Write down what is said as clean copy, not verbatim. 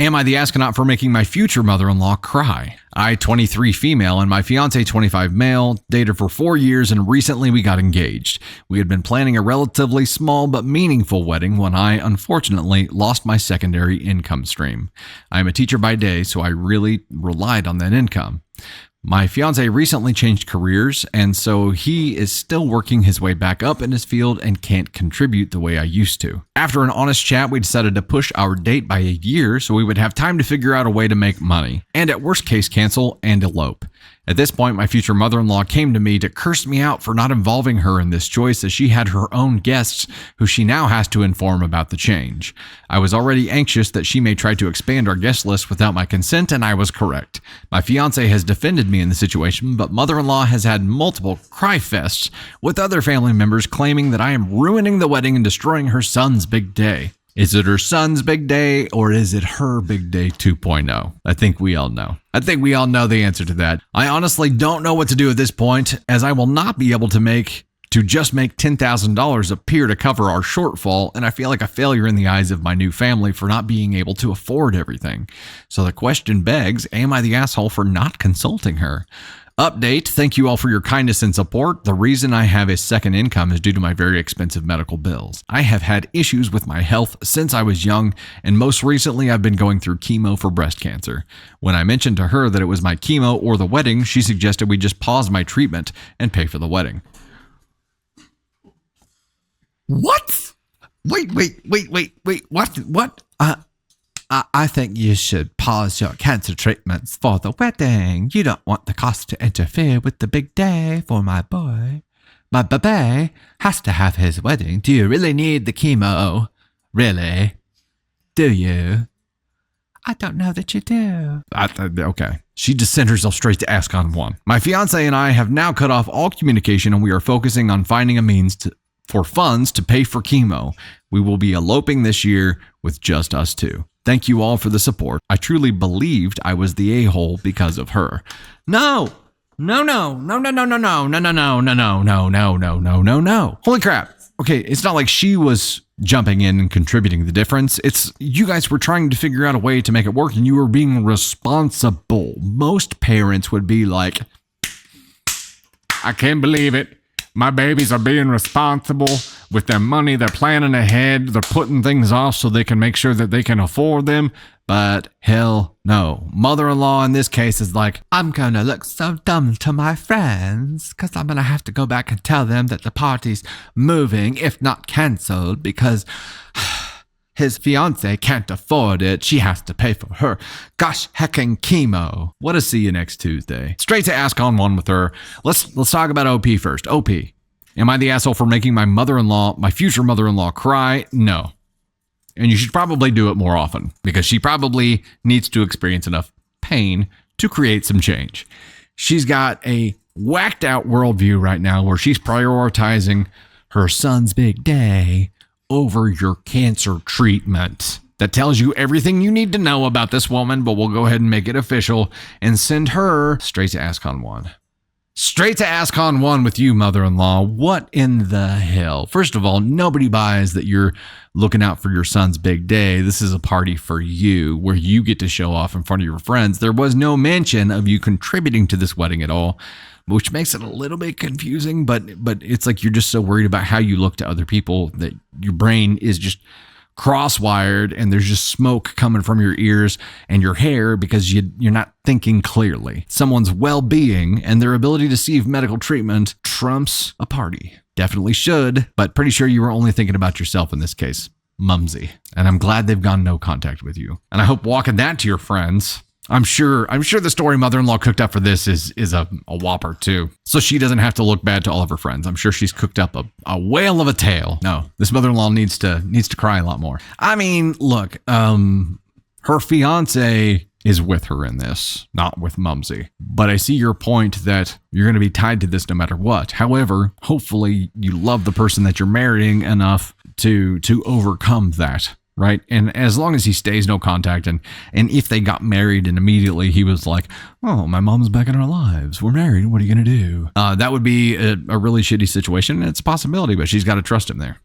Am I the astronaut for making my future mother-in-law cry? I, 23 female, and my fiance, 25 male, dated for 4 years, and recently we got engaged. We had been planning a relatively small but meaningful wedding when I, unfortunately, lost my secondary income stream. I am a teacher by day, so I really relied on that income. My fiance recently changed careers, and so he is still working his way back up in his field and can't contribute the way I used to. After an honest chat, we decided to push our date by a year so we would have time to figure out a way to make money, and at worst case cancel and elope. At this point, my future mother-in-law came to me to curse me out for not involving her in this choice, as she had her own guests who she now has to inform about the change. I was already anxious that she may try to expand our guest list without my consent, and I was correct. My fiance has defended me in the situation, but mother-in-law has had multiple cry fests with other family members claiming that I am ruining the wedding and destroying her son's big day. Is it her son's big day, or is it her big day 2.0? I think we all know. I think we all know the answer to that. I honestly don't know what to do at this point, as I will not be able to just make $10,000 appear to cover our shortfall, and I feel like a failure in the eyes of my new family for not being able to afford everything. So the question begs, am I the asshole for not consulting her? Update, thank you all for your kindness and support. The reason I have a second income is due to my very expensive medical bills. I have had issues with my health since I was young, and most recently I've been going through chemo for breast cancer. When I mentioned to her that it was my chemo or the wedding, she suggested we just pause my treatment and pay for the wedding. What? Wait, what? I think you should pause your cancer treatments for the wedding. You don't want the cost to interfere with the big day for my boy. My baby has to have his wedding. Do you really need the chemo? Really? Do you? I don't know that you do. Okay. She just sent herself straight to ASCON 1. My fiance and I have now cut off all communication, and we are focusing on finding a means for funds to pay for chemo. We will be eloping this year with just us two. Thank you all for the support. I truly believed I was the a-hole because of her. No. Holy crap. Okay, it's not like she was jumping in and contributing the difference. It's you guys were trying to figure out a way to make it work, and you were being responsible. Most parents would be like, I can't believe it. My babies are being responsible with their money. They're planning ahead. They're putting things off so they can make sure that they can afford them. But hell no. Mother-in-law in this case is like, I'm going to look so dumb to my friends because I'm going to have to go back and tell them that the party's moving, if not canceled, because his fiance can't afford it. She has to pay for her gosh heckin' chemo. What a see you next Tuesday. Straight to ASCON 1 with her. Let's talk about OP first. OP. Am I the asshole for making my future mother-in-law cry? No. And you should probably do it more often because she probably needs to experience enough pain to create some change. She's got a whacked out worldview right now where she's prioritizing her son's big day over your cancer treatment. That tells you everything you need to know about this woman, but we'll go ahead and make it official and send her straight to ASCON 1. Straight to ASCON 1 with you, mother-in-law. What in the hell? First of all, nobody buys that you're looking out for your son's big day. This is a party for you where you get to show off in front of your friends. There was no mention of you contributing to this wedding at all, which makes it a little bit confusing, but it's like you're just so worried about how you look to other people that your brain is just cross-wired and there's just smoke coming from your ears and your hair because you're not thinking clearly. Someone's well-being and their ability to receive medical treatment trumps a party. Definitely should, but pretty sure you were only thinking about yourself in this case. Mumsy. And I'm glad they've gone no contact with you. And I hope walking that to your friends, I'm sure the story mother-in-law cooked up for this is a whopper too. So she doesn't have to look bad to all of her friends. I'm sure she's cooked up a whale of a tale. No, this mother-in-law needs to cry a lot more. I mean, look, her fiance is with her in this, not with Mumsy. But I see your point that you're going to be tied to this no matter what. However, hopefully you love the person that you're marrying enough to overcome that. Right. And as long as he stays no contact and if they got married and immediately he was like, oh, my mom's back in our lives. We're married. What are you going to do? That would be a really shitty situation. It's a possibility, but she's got to trust him there.